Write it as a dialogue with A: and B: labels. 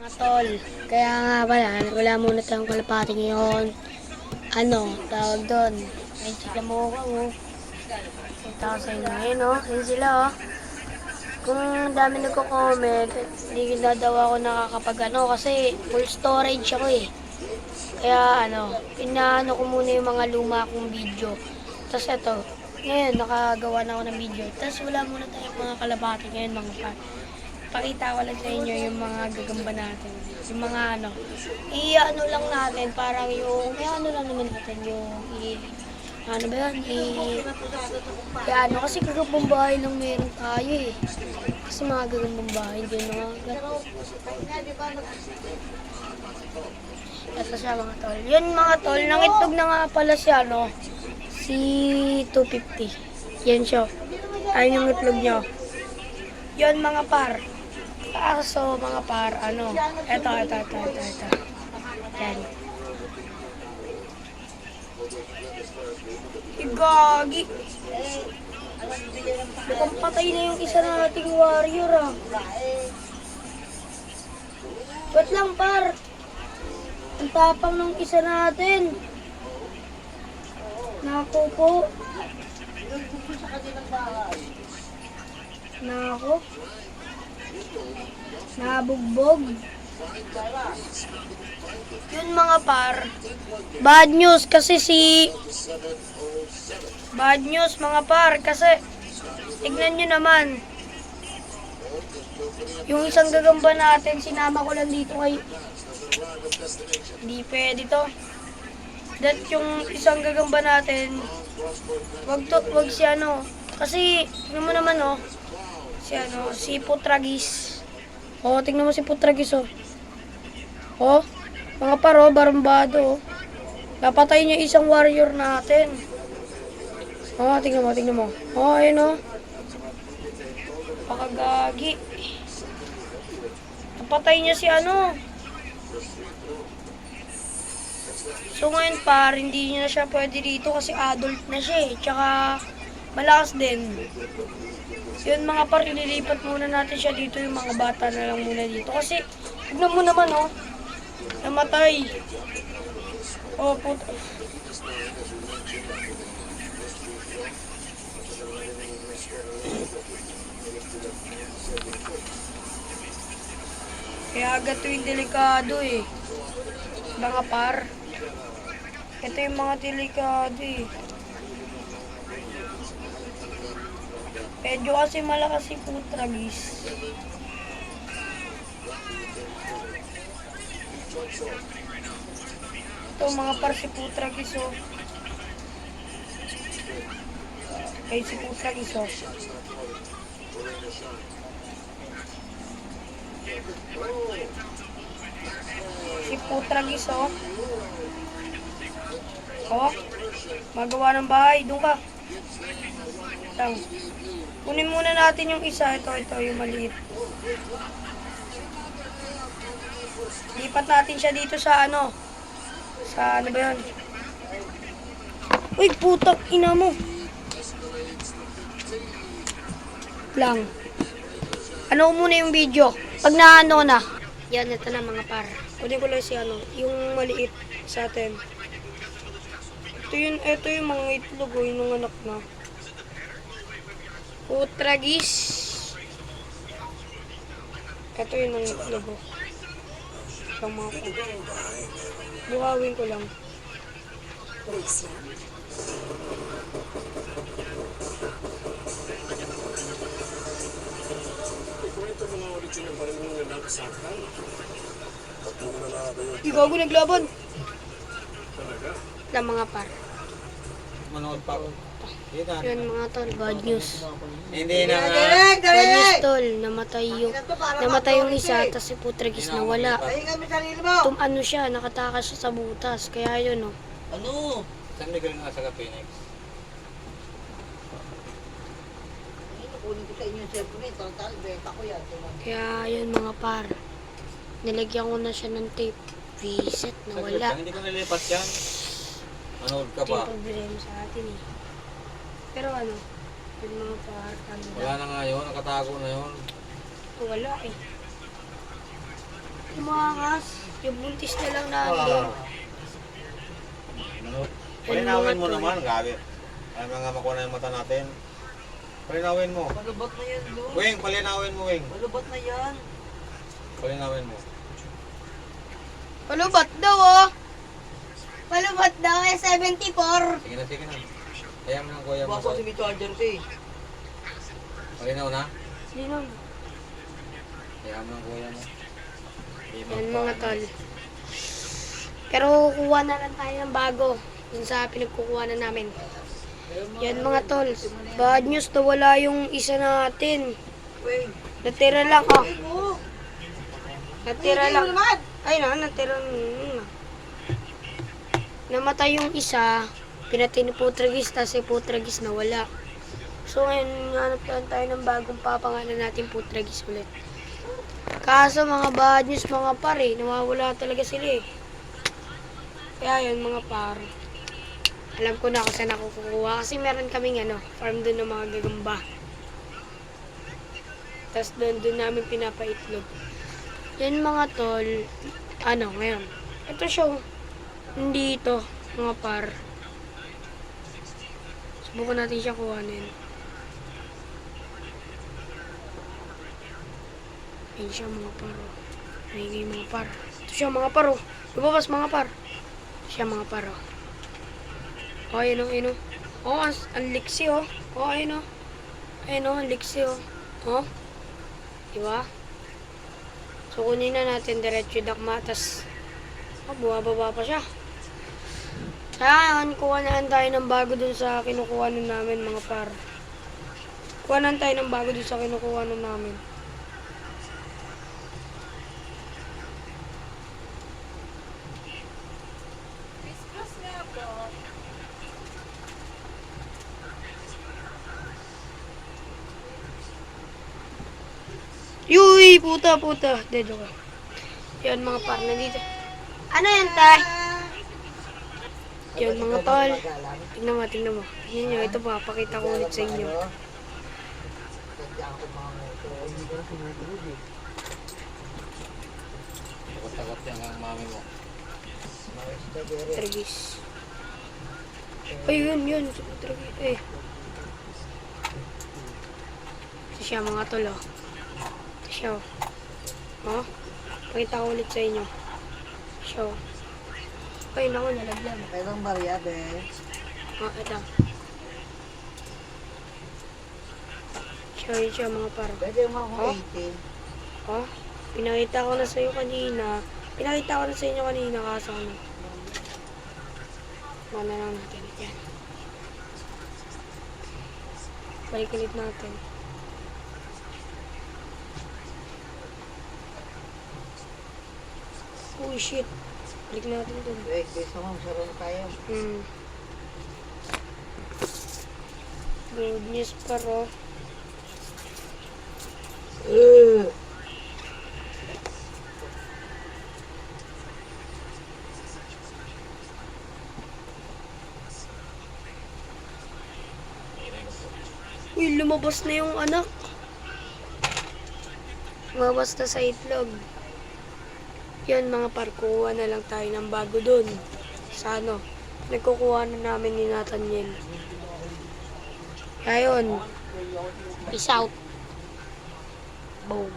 A: Mga tol, kaya nga pala, wala muna tayong kalapati ngayon. Tawag doon. May chika mo ako, oh. Kita ko sa inyo ngayon, oh. Yun sila, oh. Kung dami nagko-comment, hindi na daw ako nakakapag kasi full storage ako eh. Kaya inaano ko muna yung mga luma kong video. Tapos eto, ngayon nakagawa na ako ng video. Tapos wala muna tayong mga kalapati ngayon, mga pa. Pakita ko lang sa inyo yung mga gagamba natin. Yung mga i-ano lang natin, parang yung, lang naman natin yung, ano ba yan, kasi gagambang bahay lang meron tayo eh. Kasi mga gagambang bahay, hindi mga ito siya mga tol. Yun mga tol, nangitlog na nga pala siya, si 250. Yan siya. Ayun yung itlog nyo. Yun mga par. Kaso mga par, Ito. Yan. Igagi. Mukhang patay na yung isa nating warrior, ah. Wait lang, par. Ang tapang ng isa natin. Nako po. Nako. Nabugbog. Yun mga par. Bad news mga par kasi tignan nyo naman. Yung isang gagamba natin, sinama ko lang dito kay hindi pwede to. That yung isang gagamba natin, wag si kasi tignan mo naman si Putragis. Tignan mo si Putragis mga paro, barambado. Napatay niya isang warrior natin. Tingnan mo. Ayun Pakagagi. Napatay niya si So ngayon par, hindi niya na siya pwede dito kasi adult na siya eh. Tsaka malakas din. Yun mga par, ililipat muna natin siya dito, yung mga bata na lang muna dito. Kasi, tignan mo naman namatay. Puta. Kaya agad yung delikado eh. Mga par. Ito yung mga delikado eh. Medyo kasi malakas si Putragis. Ito mga par si Putragis Ay si Putragis Si Putragis magawa ng bahay. Doon ka. Kunin muna natin yung isa. Ito yung maliit. Lipat natin siya dito sa sa ba yun? Uy, putang ina mo. Lang. Muna yung video. Pag na. Yan, ito na mga par. Kunin ko lang si yung maliit sa atin. Ito yung mga itlog yung anak na. Putragis. Ito yung mga itlog Itong mga buhawin ko lang. Ikaw naglaban. Na mga par.
B: Manood pa ako.
A: Yun mga tol, bad news.
B: Hindi na
A: Bad news tol, namatay yung isa, tapos si Putragis na wala. Siya, nakatakas siya sa butas, kaya yun
B: Saan may galing sa Phoenix?
A: Kaya yun mga par, nilagyan ko na siya ng tape. Visit na wala.
B: Hindi ko nilipat yan. Manood ka pa.
A: Ito yung problema sa atin eh. Pero yung mga par,
B: Wala na nga yun, nakatago na yun.
A: Wala eh. Tumangas. Yung buntis na lang natin.
B: Ano? Palinawin mo naman, gabi. Ay mga makuha na yung mata natin. Palinawin mo.
C: Malubot na yan, Lo.
B: Weng, palinawin mo, Weng.
C: Malubot na yan.
B: Palinawin mo.
A: Palubat daw oh. Palubat daw eh, 74.
B: Sige na. Kaya mo ng kuya mo.
C: Baso si Mito Chargers eh.
B: Palinaw na?
A: Sino?
B: Kaya mo ng kuya mo.
A: Yan mga tol. Pero kukuha na lang tayo ng bago. Dun sa pinagkukuha na namin. Yan mga tol. Bad news na wala yung isa natin.
C: Weng.
A: Natira lang oh.
C: Oh.
A: Natira lang. Ay na, natira. Namatay yung isa. Pinatay ni Putragis. Tapos si Putragis na wala. So ngayon, hanap lang tayo ng bagong papangalan natin Putragis ulit. Kaso mga bad news mga par eh. Nawawala talaga sila eh. Kaya yun mga par. Alam ko na kung saan ako kukuha. Kasi meron kaming farm doon ng mga gagamba. Tapos doon namin pinapaitlog. Yan mga tol. Ngayon. Ito siya. Hindi ito. Mga par. Subukan natin siya kuhanin. Ayun siya mga par. Ayun mga par. Ito siya mga par. Lumabas mga par. Ito siya mga par. Oh, ayun o, ayun o. Oh, ang liksi o. Oh, ayun o. Ayun o, ang liksi o. Oh. Diba? So, kunin na natin diretso dakma. Tapos, bumababa pa siya. Kaya ngayon, kuha na tayo ng bago dun sa kinukuha na namin mga par. Kuha na tayo ng bago dun sa kinukuha na namin. Yuy, puta. Dedo ka. Yan mga par, nandito. Ano yan, tay? Yan mga tol. Tingnan mo. Tingnan nyo, ito papakita ko ulit sa inyo.
B: Takot yan ang mami mo.
A: Tragis. Ay, yun. Tragis. Ito siya mga tol, oh. Ito siya, oh. Oh, pakita ko ulit sa inyo. Siya, oh. Ay, naku, nalagyan.
C: Kailang barya, be.
A: Oh, ito. Siya mga par.
C: Pwede mo
A: Oh?
C: akong 18.
A: Oh, pinakita ko na sa inyo kanina. Kaso ano. Mana lang natin. Yan. Balik ulit natin. Oh shit. Balik natin dun.
C: Wait, gusto mo, saroon tayo.
A: Good news pero. Uy, lumabas na yung anak. Lumabas na sa itlog. Yan mga parkuha na lang tayo ng bago dun. Sa nagkukuha na namin ni Nathaniel. Kaya yun. Peace out. Boom.